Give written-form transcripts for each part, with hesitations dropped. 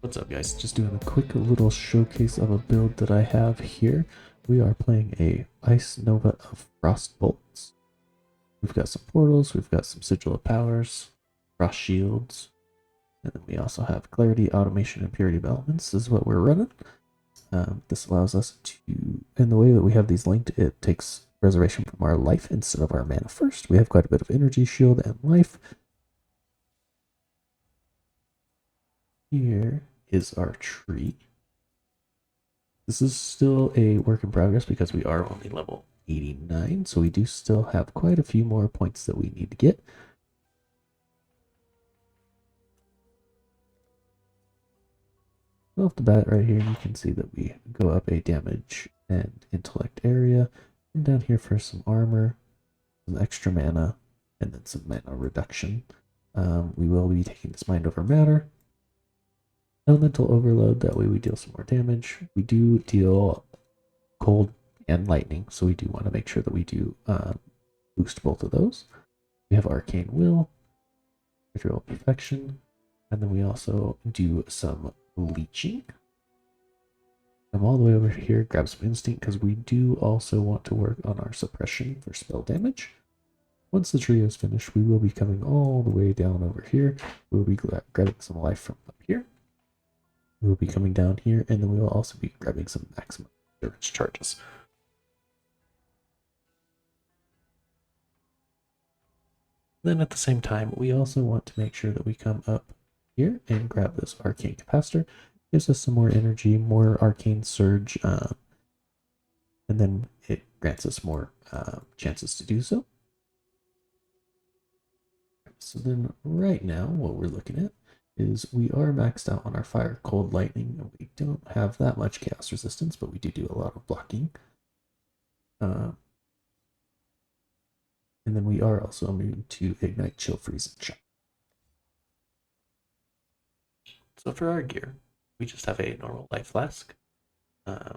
What's up, guys? Just doing a quick little showcase of a build that I have here. We are playing a Ice Nova of Frost Bolts. We've got some portals, we've got some Sigil of Powers, Frost Shields, and then we also have Clarity, Automation, and Purity of Elements is what we're running. This allows us to, in the way that we have these linked, it takes reservation from our life instead of our mana first. We have quite a bit of energy, shield, and life. Here is our tree. This is still a work in progress because we are only level 89, so we do still have quite a few more points that we need to get. Off the bat right here, you can see that we go up a damage and intellect area, and down here for some armor, some extra mana, and then some mana reduction. We will be taking this Mind Over Matter. Elemental Overload, that way we deal some more damage. We do deal cold and lightning, so we do want to make sure that we do boost both of those. We have Arcane Will, Ritual Perfection, and then we also do some leeching. Come all the way over here, grab some Instinct, because we do also want to work on our suppression for spell damage. Once the trio is finished, we will be coming all the way down over here. We will be grabbing some life from up here. We will be coming down here, and then we will also be grabbing some maximum endurance charges. Then at the same time, we also want to make sure that we come up here and grab this Arcane Capacitor. Gives us some more energy, more Arcane Surge, and then it grants us more chances to do so. So then right now, what we're looking at is we are maxed out on our Fire, Cold, Lightning, and we don't have that much Chaos Resistance, but we do a lot of blocking. And then we are also immune to Ignite, Chill, Freeze, and Shock. So for our gear, we just have a normal life flask. That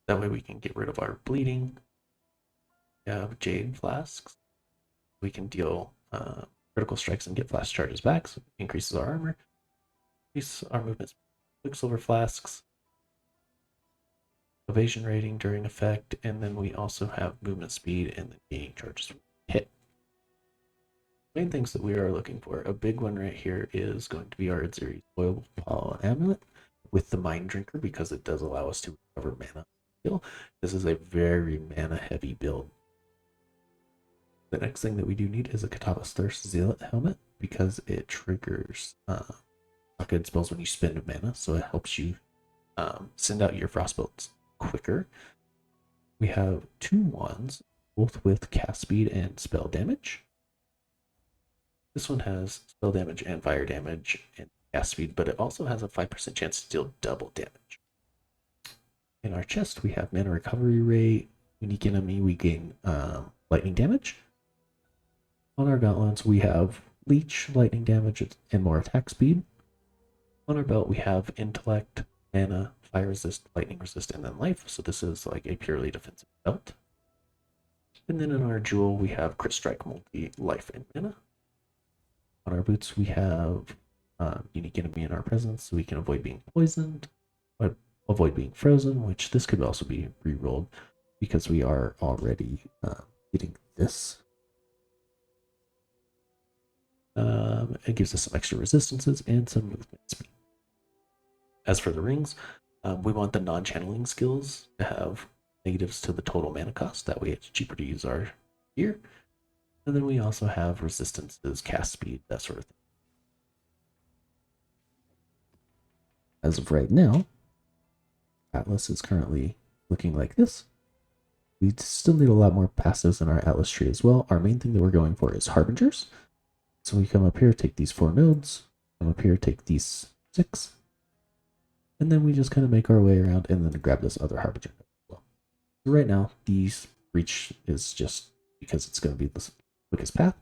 way we can get rid of our bleeding. We have Jade flasks. We can deal critical strikes and get flash charges back, so it increases our armor. Increase our movement speed. Quicksilver flasks. Evasion rating during effect, and then we also have movement speed and then gaining charges hit. Main things that we are looking for, a big one right here is going to be our Adziri Foil Pollen Amulet with the Mind Drinker, because it does allow us to recover mana. This is a very mana heavy build. The next thing that we do need is a Kataba's Thirst Zealot helmet, because it triggers blockade spells when you spend mana, so it helps you send out your frost bolts quicker. We have 2 wands, both with cast speed and spell damage. This one has spell damage and fire damage and cast speed, but it also has a 5% chance to deal double damage. In our chest, we have mana recovery rate. Unique enemy, we gain lightning damage. On our gauntlets, we have leech, lightning damage, and more attack speed. On our belt, we have intellect, mana, fire resist, lightning resist, and then life. So this is like a purely defensive belt. And then in our jewel, we have crit strike, multi, life, and mana. On our boots, we have unique enemy in our presence, so we can avoid being poisoned, but avoid being frozen, which this could also be re-rolled because we are already getting this. It gives us some extra resistances and some movement speed. As for the rings, we want the non-channeling skills to have negatives to the total mana cost. That way it's cheaper to use our gear. And then we also have resistances, cast speed, that sort of thing. As of right now, Atlas is currently looking like this. We still need a lot more passives in our Atlas tree as well. Our main thing that we're going for is Harbingers. So we come up here, take these 4 nodes, come up here, take these 6, and then we just kind of make our way around and then grab this other Harbinger node as well. So right now, these reach is just because it's going to be the quickest path.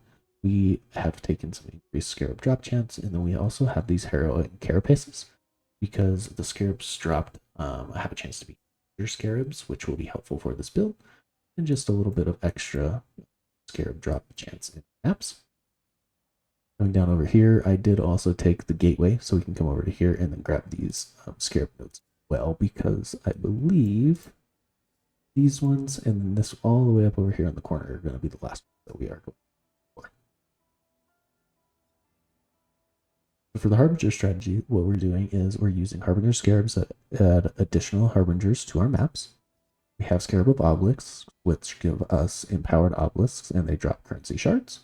We have taken some increased Scarab drop chance, and then we also have these Heroic Carapaces, because the Scarabs dropped have a chance to be your Scarabs, which will be helpful for this build, and just a little bit of extra Scarab drop chance in maps. Coming down over here, I did also take the gateway, so we can come over to here and then grab these scarab nodes as well, because I believe these ones and then this all the way up over here in the corner are going to be the last ones that we are going for. For the Harbinger strategy, what we're doing is we're using Harbinger scarabs that add additional Harbingers to our maps. We have Scarab of Obelisks, which give us empowered obelisks and they drop currency shards.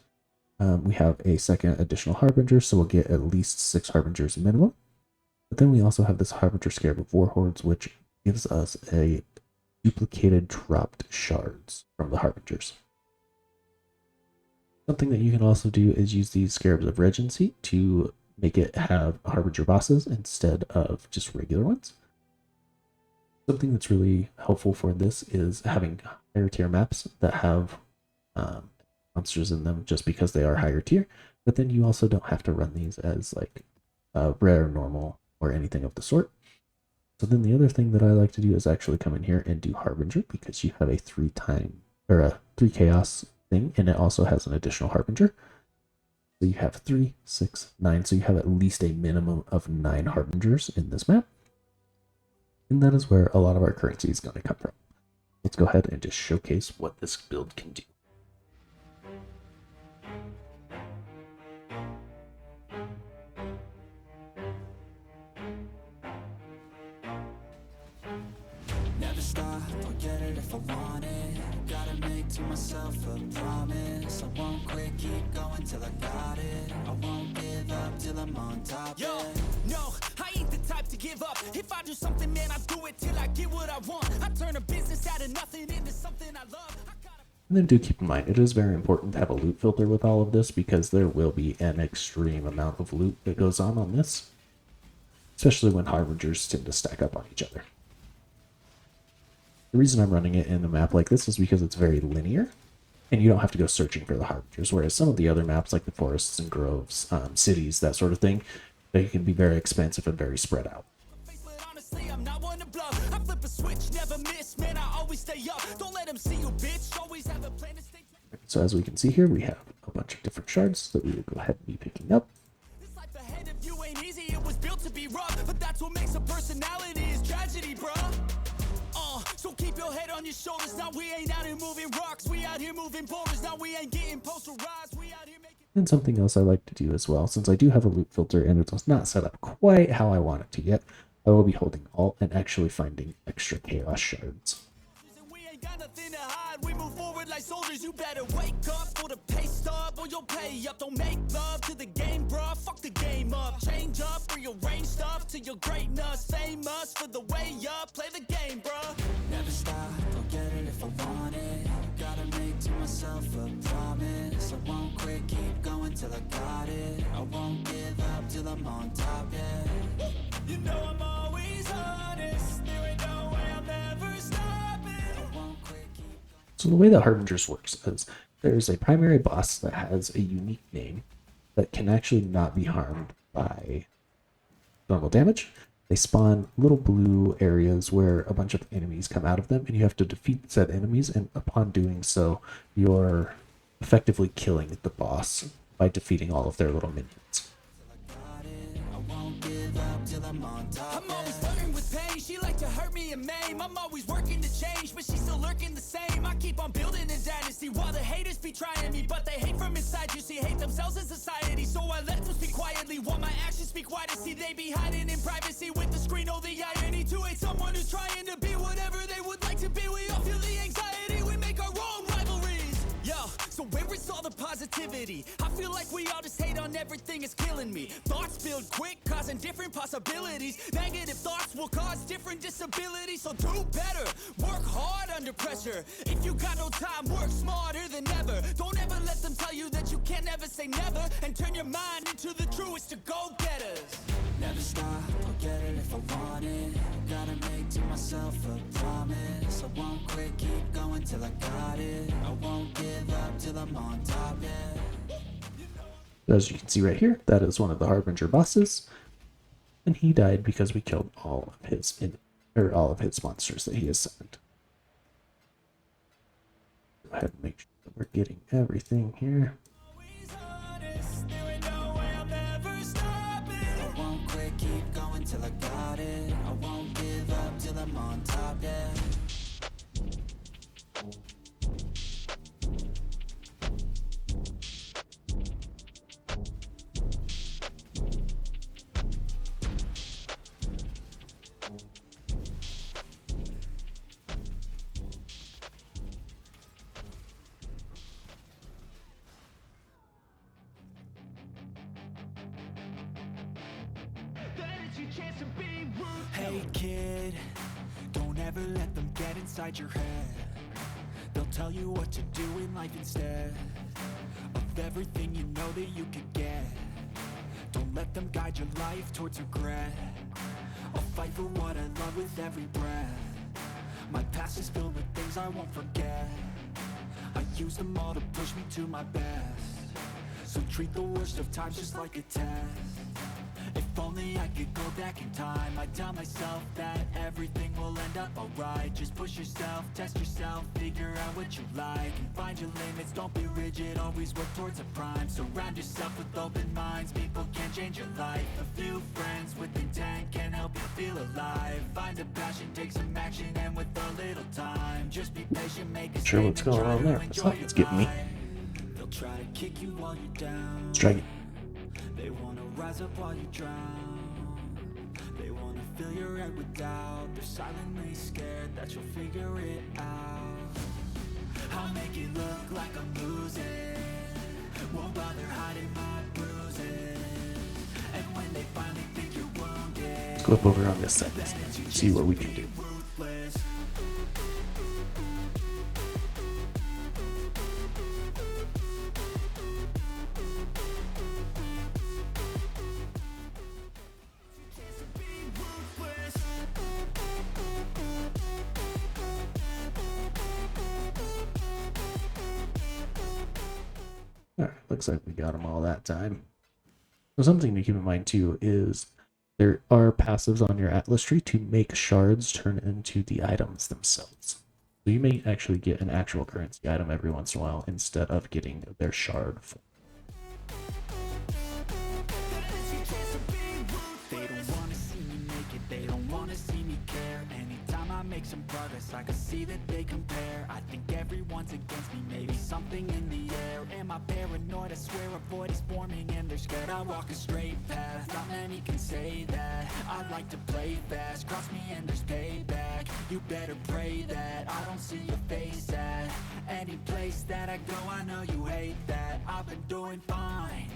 We have a second additional Harbinger, so we'll get at least 6 Harbingers minimum. But then we also have this Harbinger Scarab of Warhordes, which gives us a duplicated dropped shards from the Harbingers. Something that you can also do is use these Scarabs of Regency to make it have Harbinger bosses instead of just regular ones. Something that's really helpful for this is having higher tier maps that have monsters in them just because they are higher tier, but then you also don't have to run these as like rare, normal, or anything of the sort. So then the other thing that I like to do is actually come in here and do Harbinger, because you have a 3 chaos thing, and it also has an additional Harbinger. So you have 3, 6, 9, so you have at least a minimum of 9 Harbingers in this map. And that is where a lot of our currency is going to come from. Let's go ahead and just showcase what this build can do. Never stop, don't get it if I want it. Gotta make to myself a promise. I won't quit, keep going till I got it. I won't give up till I'm on top. Yo, no, I ain't the type to give up. If I do something, man, I do it till I get what I want. I turn a business out of nothing into something I love. And then do keep in mind, it is very important to have a loot filter with all of this, because there will be an extreme amount of loot that goes on this, especially when Harbingers tend to stack up on each other. The reason I'm running it in a map like this is because it's very linear, and you don't have to go searching for the Harbingers, whereas some of the other maps like the forests and groves, cities, that sort of thing, they can be very expansive and very spread out. I'm not one to bluff. I flip a switch, never miss, man, I always stay up. Don't let them see you, bitch. Always have a plan to stay. So as we can see here, we have a bunch of different shards that we will go ahead and be picking up. This life ahead of you ain't easy, it was built to be rough. But that's what makes a personality is tragedy, bruh. So keep your head on your shoulders. Now we ain't out here moving rocks. We out here moving boulders. Now we ain't getting posterized. We out here making... And something else I like to do as well, since I do have a loot filter and it was not set up quite how I want it to yet, I will be holding Alt and actually finding extra chaos shards. We ain't got nothing to hide. We move forward like soldiers. You better wake up for the pay stub or you'll pay up. Don't make love to the game, bruh. Fuck the game up. Change up, rearrange stuff to your greatness. Famous for the way up. Play the game, bruh. Never stop, don't get it if I want it. Gotta make to myself a promise. I won't quit, keep going till I got it. I won't give up till I'm on top, yeah. You know I'm always honest. There ain't no way I'm ever stopping. I won't quit, keep going. So the way that Harbingers works is there's a primary boss that has a unique name that can actually not be harmed by normal damage. They spawn little blue areas where a bunch of enemies come out of them, and you have to defeat said enemies, and upon doing so, you're effectively killing the boss by defeating all of their little minions. I'm on top. I'm always flirting with pain. She like to hurt me and maim. I'm always working to change, but she's still lurking the same. I keep on building a dynasty while the haters be trying me, but they hate from inside. You see, hate themselves in society, so I let them speak quietly while my actions speak wider. See, they be hiding in privacy with the screen. Oh, the irony to hate someone who's trying to be whatever they would like to be. We all feel the anxiety. We make our own rivalries. Yo, so where is all the positivity? I feel like we all just hate on everything, it's killing me. Thoughts build quick, causing different possibilities. Negative thoughts will cause different disabilities. So do better, work hard under pressure. If you got no time, work smarter than ever. Don't ever let them tell you that you can't never say never. And turn your mind into the truest to go-getters. Never stop, don't get it if I want it. Gotta make to myself a promise. I won't quit, keep going till I got it. I won't give up till I'm on top, yeah. As you can see right here, that is one of the Harbinger bosses, and he died because we killed all of his monsters that he has summoned. Go ahead and make sure that we're getting everything here. Always honest, there ain't no till I got it. I won't give up till I'm on top, yeah. Hey kid, don't ever let them get inside your head. They'll tell you what to do in life instead of everything you know that you could get. Don't let them guide your life towards regret. I'll fight for what I love with every breath. My past is filled with things I won't forget. I use them all to push me to my best. So treat the worst of times just like a test. If only I could go back in time, I'd tell myself that everything will end up alright. Just push yourself, test yourself, figure out what you like, and find your limits, don't be rigid, always work towards a prime. Surround yourself with open minds, people can change your life. A few friends with intent can help you feel alive. Find a passion, take some action, and with a little time, just be patient, make a Sure, what's going on there? Something's getting me. They'll try to kick you while you're down. Let's try it. They wanna rise up while you drown. They wanna fill your head with doubt. They're silently scared that you'll figure it out. I'll make it look like I'm losing. Won't bother hiding my bruises. And when they finally think you're wounded, Let's go up over on this side. See what we can do. ruthless. Alright, looks like we got them all that time. So something to keep in mind too is there are passives on your Atlas tree to make shards turn into the items themselves. So you may actually get an actual currency item every once in a while instead of getting their shard form. They don't wanna see me make it, they don't wanna see me care. Anytime I make some progress, I can see that they compare. I think everyone's against me, maybe something in the air. Am I paranoid? I swear a void is forming and they're scared. I walk a straight path, not many can say that. I like to play fast, cross me and there's payback. You better pray that I don't see your face at any place that I go. I know you hate that. I've been doing fine,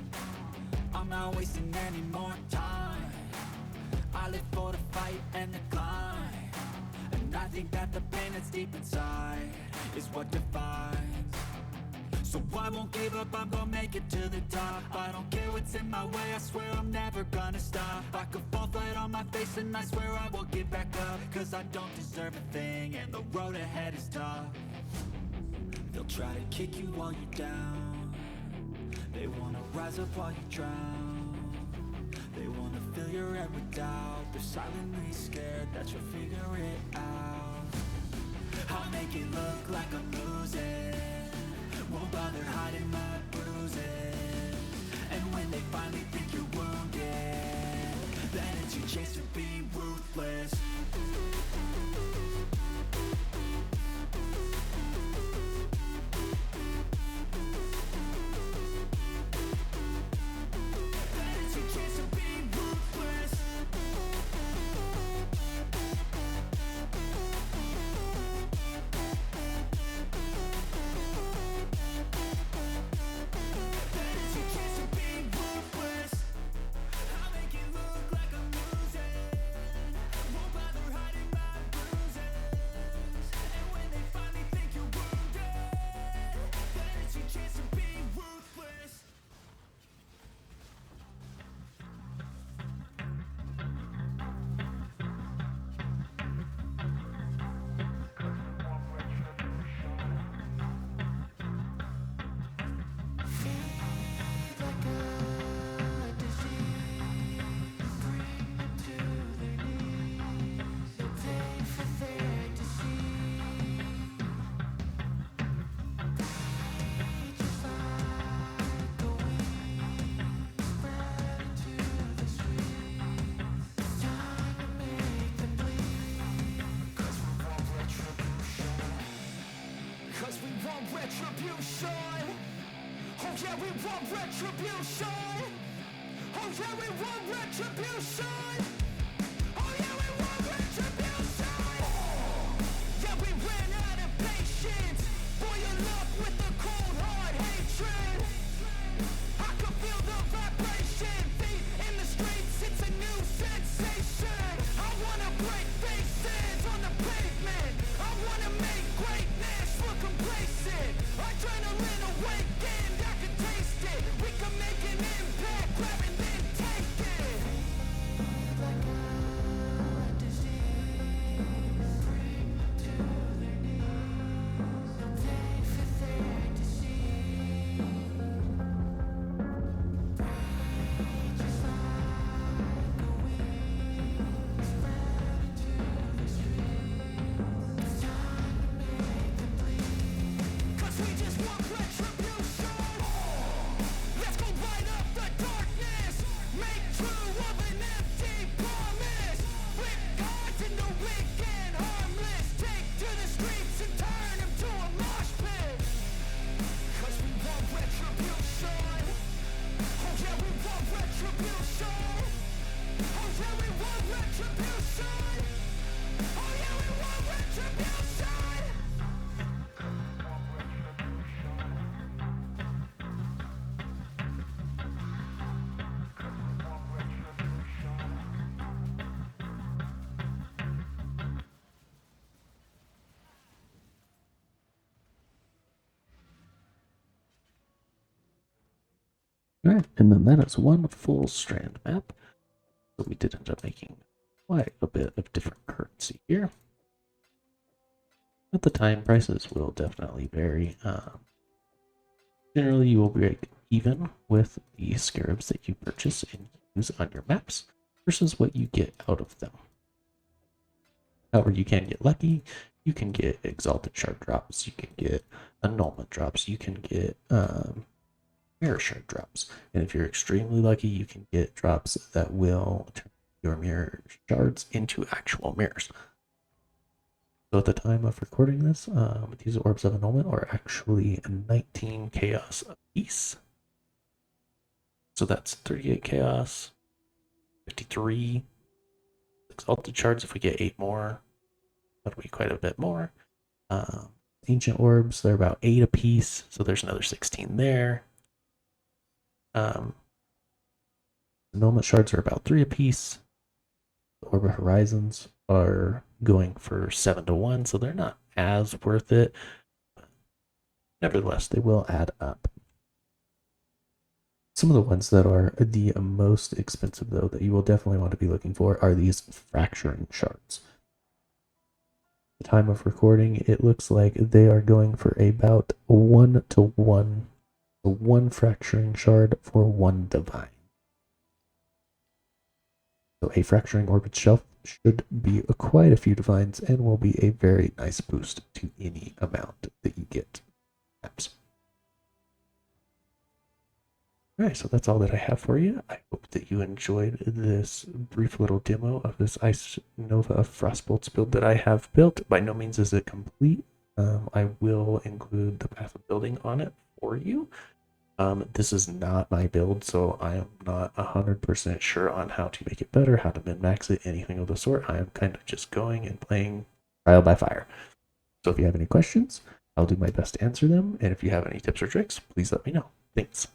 I'm not wasting any more time. I live for the fight and the climb, and I think that the pain that's deep inside is what defines. So I won't give up, I'm gonna make it to the top. I don't care what's in my way, I swear I'm never gonna stop. I could fall flat on my face and I swear I will get back up, cause I don't deserve a thing and the road ahead is tough. They'll try to kick you while you're down. They wanna rise up while you drown. They wanna fill your head with doubt. They're silently scared that you'll figure it out. I'll make it look like I'm losing. Won't bother hiding my bruises. And when they finally think you're wounded, then it's your chance to be ruthless. want retribution. Oh yeah, we want retribution. Oh yeah, we want retribution. Yeah, we ran out of patience. Boil up with the cold hard hatred. I can feel the vibration. Feet in the streets, it's a new sensation. I wanna break faces on the pavement. I wanna make greatness look complacent. Adrenaline awakened, I can taste it. We can make an impact, grab and then take it. Like a disease, bring them to their knees. Pay for their disease. Just like a weed, spread into the streets. It's time to make them bleed. 'Cause we just want retribution. Let's go light up the darkness. Make true of an empty promise. Flip gods into weak and harmless. Take to the streets and turn them to a mosh pit. 'Cause we want retribution. Oh yeah, we want retribution. Oh yeah, we want retribution. Oh yeah, we want retribution. All right, and then that is one full strand map. So we did end up making quite a bit of different currency here. At the time, prices will definitely vary. Generally, you will break even with the scarabs that you purchase and use on your maps versus what you get out of them. However, you can get lucky. You can get exalted shard drops. You can get annulment drops. You can get mirror shard drops. And if you're extremely lucky, you can get drops that will turn your mirror shards into actual mirrors. So at the time of recording this, these orbs of annulment are actually 19 chaos apiece. So that's 38 chaos, 53 exalted shards. If we get 8 more, that'll be quite a bit more. Ancient orbs, they're about 8 apiece, so there's another 16 there. Annulment shards are about 3 apiece. The Orb of Horizons are going for 7 to 1, so they're not as worth it. Nevertheless, they will add up. Some of the ones that are the most expensive, though, that you will definitely want to be looking for are these fracturing shards. At the time of recording, it looks like they are going for about 1 to 1. So 1 fracturing shard for 1 divine. So a fracturing orbit shelf should be quite a few divines and will be a very nice boost to any amount that you get. Alright, so that's all that I have for you. I hope that you enjoyed this brief little demo of this Ice Nova Frostbolts build that I have built. By no means is it complete. I will include the path of building on it for you. This is not my build, so I am not 100% sure on how to make it better, how to min-max it, anything of the sort. I am kind of just going and playing trial by fire. So if you have any questions, I'll do my best to answer them. And if you have any tips or tricks, please let me know. Thanks.